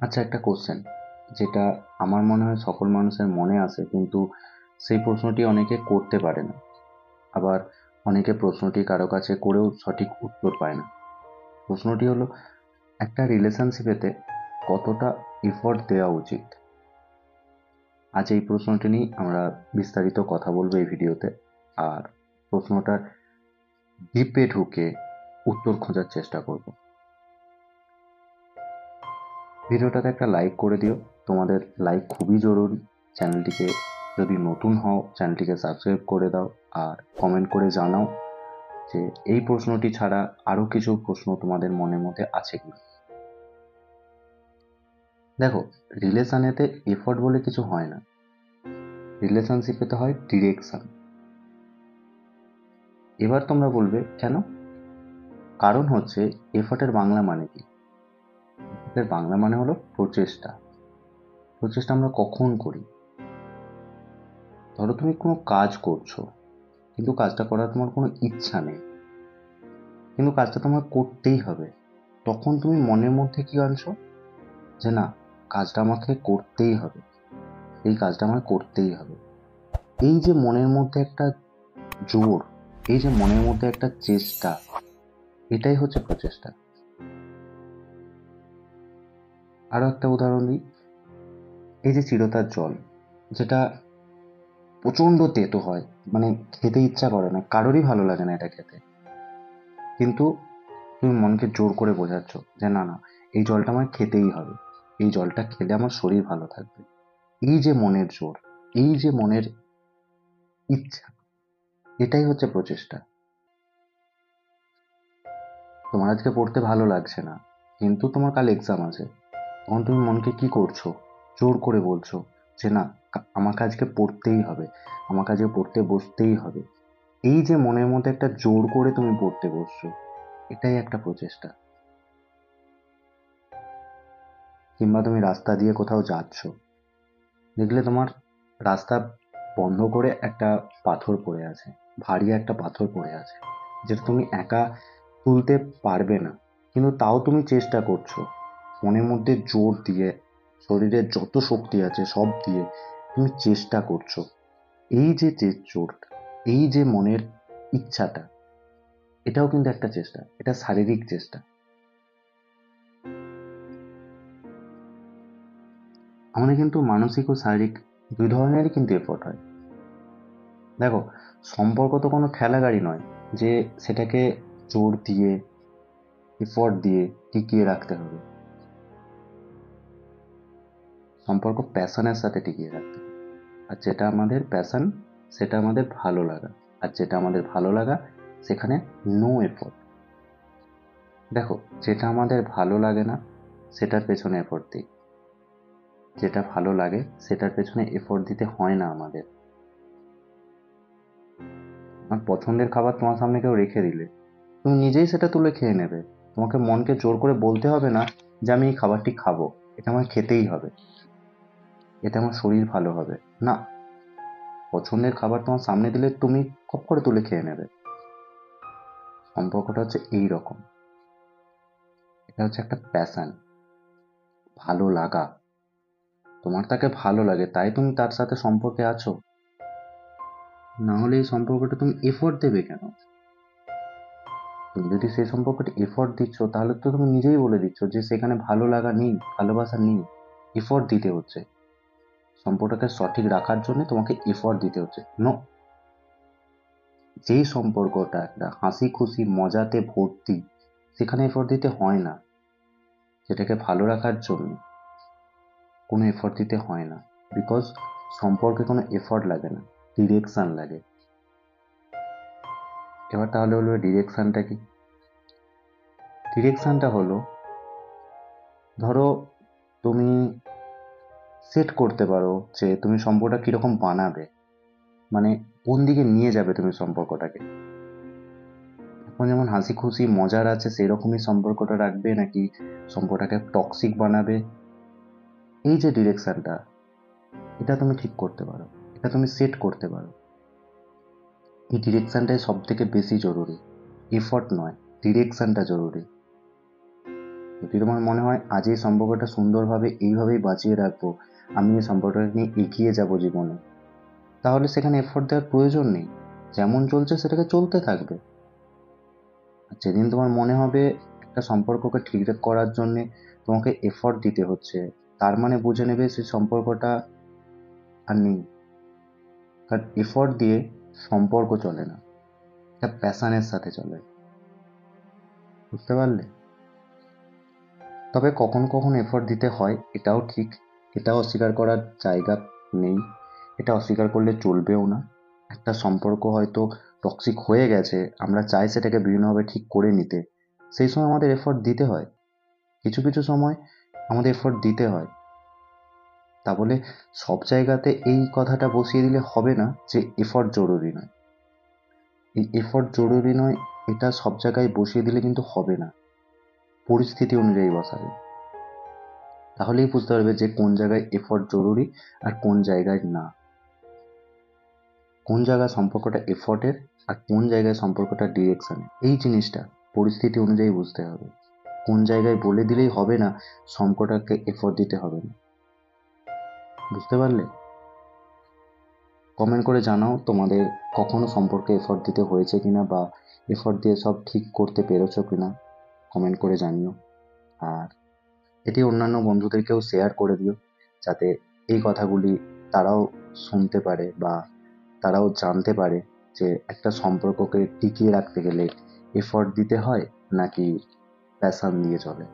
আচ্ছা, একটা কোশ্চেন যেটা আমার মনে হয় সকল মানুষের মনে আসে, কিন্তু সেই প্রশ্নটি অনেকে করতে পারে না। আবার অনেকে প্রশ্নটি কারো কাছে করেও সঠিক উত্তর পায় না। প্রশ্নটি হলো, একটা রিলেশনশিপেতে কতটা এফোর্ট দেওয়া উচিত? আজ এই প্রশ্নটি নিয়ে আমরা বিস্তারিত কথা বলবো এই ভিডিওতে। আর প্রশ্নটার ডিপে ঢুকে উত্তর খোঁজার চেষ্টা করব। ভিডিওটাতে একটা লাইক করে দিও, তোমাদের লাইক খুবই জরুরি। চ্যানেলটিকে যদি নতুন হও, চ্যানেলটিকে সাবস্ক্রাইব করে দাও। আর কমেন্ট করে জানাও যে এই প্রশ্নটি ছাড়া আরও কিছু প্রশ্ন তোমাদের মনের মধ্যে আছে কিনা। দেখো, রিলেশনেতে এফোর্ট বলে কিছু হয় না, রিলেশনশিপেতে হয় ডিরেকশন। এবার তোমরা বলবে কেন? কারণ হচ্ছে, এফোর্টের বাংলা মানে কি? এর বাংলা মানে হলো প্রচেষ্টা। প্রচেষ্টা আমরা কখন করি? ধরো তুমি কোনো কাজ করছো, কিন্তু কাজটা করার তোমার কোনো ইচ্ছা নেই, কিন্তু কাজটা তোমার করতেই হবে। তখন তুমি মনের মধ্যে কি আনছো? যে না, কাজটা আমাকে করতেই হবে, এই কাজটা আমার করতেই হবে। এই যে মনের মধ্যে একটা জোর, এই যে মনের মধ্যে একটা চেষ্টা, এটাই হচ্ছে প্রচেষ্টা। আরো একটা উদাহরণ দিই। এই যে চিরতার জল, যেটা প্রচন্ড তেতো হয়, মানে খেতে ইচ্ছা করে না, কারোরই ভালো লাগে না এটা খেতে, কিন্তু তুমি মনকে জোর করে বোঝাচ্ছ যে না না, এই জলটা আমার খেতেই হবে, এই জলটা খেলে আমার শরীর ভালো থাকবে। এই যে মনের জোর, এই যে মনের ইচ্ছা, এটাই হচ্ছে প্রচেষ্টা। তোমার আজকে পড়তে ভালো লাগছে না, কিন্তু তোমার কাল এক্সাম আছে, তখন তুমি মনকে কি করছো? জোর করে বলছো যে না, আমাকে আজকে পড়তেই হবে, আমাকে আজকে পড়তে বসতেই হবে। এই যে মনের মধ্যে একটা জোর করে তুমি পড়তে বসছো, এটাই একটা প্রচেষ্টা। কিংবা তুমি রাস্তা দিয়ে কোথাও যাচ্ছ, দেখলে তোমার রাস্তা বন্ধ করে একটা পাথর পড়ে আছে, ভারী একটা পাথর পড়ে আছে, যেটা তুমি একা তুলতে পারবে না, কিন্তু তাও তুমি চেষ্টা করছো, মনের মধ্যে জোর দিয়ে, শরীরের যত শক্তি আছে সব দিয়ে তুমি চেষ্টা করছো। এই যে জোরটা, এই যে মনের ইচ্ছাটা, এটাও কিন্তু একটা চেষ্টা, এটা শারীরিক চেষ্টা। আমাদের কিন্তু মানসিক ও শারীরিক দুই ধরনেরই কিন্তু এফোর্ট হয়। দেখো, সম্পর্ক তো কোনো ঠেলা গাড়ি নয় যে সেটাকে জোর দিয়ে, এফোর্ট দিয়ে টিকিয়ে রাখতে হবে। সম্পর্ক প্যাশনের সাথে টিকিয়ে রাখতে হবে। আর যেটা আমাদের প্যাশন, সেটা আমাদের ভালো লাগা। আর যেটা আমাদের ভালো লাগা, সেখানে নো এফোর্ট। দেখো, যেটা আমাদের ভালো লাগে না সেটার পেছনে এফোর্ট দিই, যেটা ভালো লাগে সেটার পেছনে এফোর্ট দিতে হয় না আমাদের। আমার পছন্দের খাবার তোমার সামনে কেউ রেখে দিলে, তুমি নিজেই সেটা তুলে খেয়ে নেবে। তোমাকে মনকে জোর করে বলতে হবে না যে আমি এই খাবারটি খাবো, এটা আমার খেতেই হবে, এতে আমার শরীর ভালো হবে। না, পছন্দের খাবার তোমার সামনে দিলে তুমি খপ করে তুলে খেয়ে নেবে। সম্পর্কটা হচ্ছে এই রকম। এটা হচ্ছে একটা প্যাশন, ভালো লাগা। তোমার তাকে ভালো লাগে তাই তুমি তার সাথে সম্পর্কে আছো, না হলে এই সম্পর্কটা তুমি এফোর্ট দেবে কেন? তুমি যদি সেই সম্পর্কটা এফোর্ট দিচ্ছ, তাহলে তো তুমি নিজেই বলে দিচ্ছ যে সেখানে ভালো লাগা নেই, ভালোবাসা নেই, এফোর্ট দিতে হচ্ছে। সম্পর্কটাকে সঠিক রাখার জন্য তোমাকে এফোর্ট দিতে হচ্ছে। নো, যেই সম্পর্কটা একটা হাসি খুশি মজাতে ভর্তি, সেখানে এফোর্ট দিতে হয় না। সেটাকে ভালো রাখার জন্য কোনো এফোর্ট দিতে হয় না, বিকজ সম্পর্কে কোনো এফোর্ট লাগে না, ডিরেকশন লাগে। এবার তাহলে হলো ডিরেকশনটা কি? ডিরেকশনটা হলো, ধরো তুমি সেট করতে পারো যে তুমি সম্পর্কটা কিরকম বানাবে, মানে কোন দিকে নিয়ে যাবে তুমি সম্পর্কটাকে। এখন যেমন হাসি খুশি মজার আছে সেরকমই সম্পর্কটা রাখবে, নাকি সম্পর্কটাকে টক্সিক বানাবে, এই যে ডিরেকশনটা, এটা তুমি ঠিক করতে পারো, এটা তুমি সেট করতে পারো। এই ডিরেকশনটাই সব থেকে বেশি জরুরি, এফর্ট নয়, ডিরেকশনটা জরুরি। যদি তোমার মনে হয় আজ এই সম্পর্কটা সুন্দরভাবে এইভাবেই বাঁচিয়ে রাখবো, আমি এই সম্পর্কটাকে নিয়ে এগিয়ে যাব জীবনে, তাহলে সেখানে এফোর্ট দেওয়ার প্রয়োজন নেই। যেমন চলছে সেটাকে চলতে থাকবে। আর যেদিন তোমার মনে হবে একটা সম্পর্ককে ঠিক করার জন্যে তোমাকে এফোর্ট দিতে হচ্ছে, তার মানে বুঝে নেবে সেই সম্পর্কটা আর নেই। কারণ এফোর্ট দিয়ে সম্পর্ক চলে না, এটা প্যাশনের সাথে চলে। বুঝতে পারলে? তবে কখনো কখনো এফোর্ট দিতে হয়, এটাও ঠিক, এটাও অস্বীকার করার জায়গা নেই, এটা অস্বীকার করলে চলবেও না। একটা সম্পর্ক হয়তো টক্সিক হয়ে গেছে, আমরা চাই সেটাকে বিভিন্নভাবে ঠিক করে নিতে, সেই সময় আমাদের এফোর্ট দিতে হয়। কিছু কিছু সময় আমাদের এফোর্ট দিতে হয়। তা বলে সব জায়গাতে এই কথাটা বসিয়ে দিলে হবে না যে এফোর্ট জরুরি নয়। এই এফোর্ট জরুরি নয়, এটা সব জায়গায় বসিয়ে দিলে কিন্তু হবে না। পরিস্থিতি অনুযায়ী বসাবে, তাহলেই বুঝতে পারবে যে কোন জায়গায় এফোর্ট জরুরি আর কোন জায়গায় না। কোন জায়গায় সম্পর্কটা এফোর্টের আর কোন জায়গায় সম্পর্কটা ডিরেকশনে, এই জিনিসটা পরিস্থিতি অনুযায়ী বুঝতে হবে। কোন জায়গায় বলে দিলেই হবে না সম্পর্কটাকে এফোর্ট দিতে হবে না। বুঝতে পারলে? কমেন্ট করে জানাও তোমাদের কখনো সম্পর্কে এফোর্ট দিতে হয়েছে কিনা, বা এফোর্ট দিয়ে সব ঠিক করতে পেরেছো কিনা, কমেন্ট করে জানিও। আর এটি অন্যান্য বন্ধুদেরকেও শেয়ার করে দিও, যাতে এই কথাগুলি তারাও শুনতে পারে বা তারাও জানতে পারে যে একটা সম্পর্ককে টিকিয়ে রাখতে গেলে এফোর্ট দিতে হয় নাকি প্যাশন দিয়ে চলে।